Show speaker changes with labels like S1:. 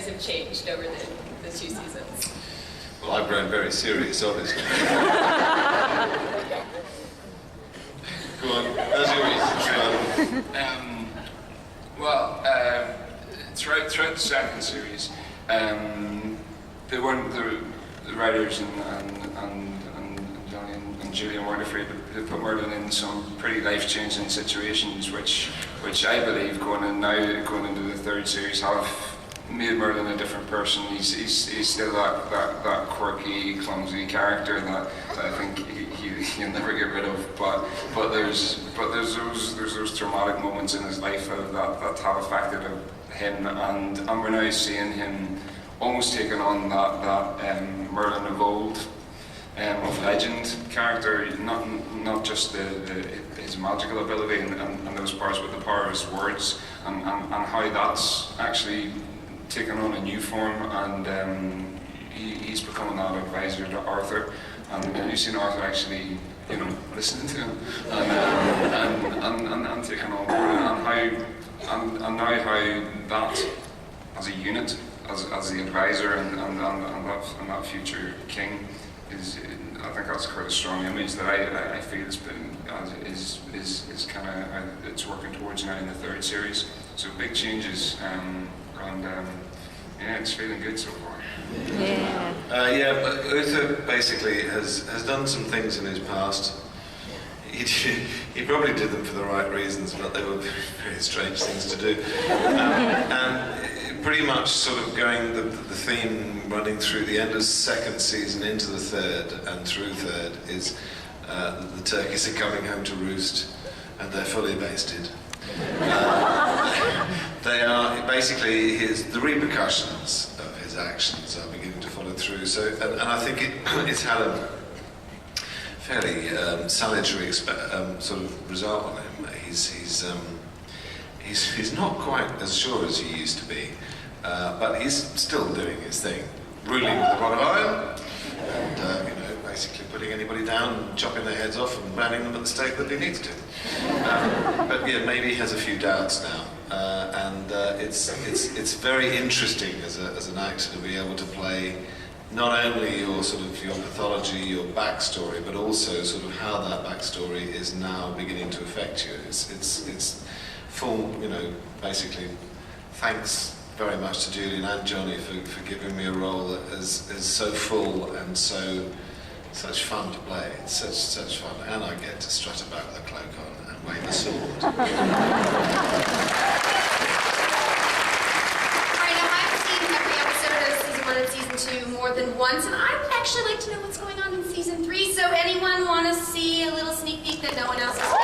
S1: priorities have changed over the 2 seasons?
S2: Well, I've grown very serious, obviously. Go on, how's your research?
S3: Throughout the second series, they weren't the writers and Johnny and Julian weren't afraid to put Merlin in some pretty life-changing situations, which I believe going into the third series have made Merlin a different person. He's still that quirky, clumsy character that I think he'll never get rid of. But there's those traumatic moments in his life that have affected him, and we're now seeing him almost taking on that Merlin of old, of legend character, not just his magical ability and those powers, but the power of his words, and how that's actually taken on a new form, and he's becoming that advisor to Arthur, and you've seen Arthur actually, listening to him, and taking on board, and now how that as a unit, as the advisor and that future king is, I think that's quite a strong image that I feel has been is kind of it's working towards now in the third series. So big changes, yeah, it's feeling good so far.
S2: Yeah, but Uther basically has done some things in his past. He probably did them for the right reasons, but they were very strange things to do. And pretty much sort of going the theme running through the end of second season into the third and through third is the turkeys are coming home to roost and they're fully basted. They are basically the repercussions of his actions are beginning to follow through. So, and I think it's had a fairly salutary sort of result on him. He's not quite as sure as he used to be, but he's still doing his thing, ruling with a rod of iron, and basically putting anybody down, and chopping their heads off, and burning them at the stake that he needs to. But yeah, maybe he has a few doubts now, and it's very interesting as an actor to be able to play not only your pathology, your backstory, but also sort of how that backstory is now beginning to affect you. It's full, basically. Thanks very much to Julian and Johnny for giving me a role that is so full and such fun to play. It's such fun, and I get to strut about with a cloak on and wave a sword.
S4: And season 2 more than once, and I'd actually like to know what's going on in season 3. So anyone want to see a little sneak peek that no one else has seen?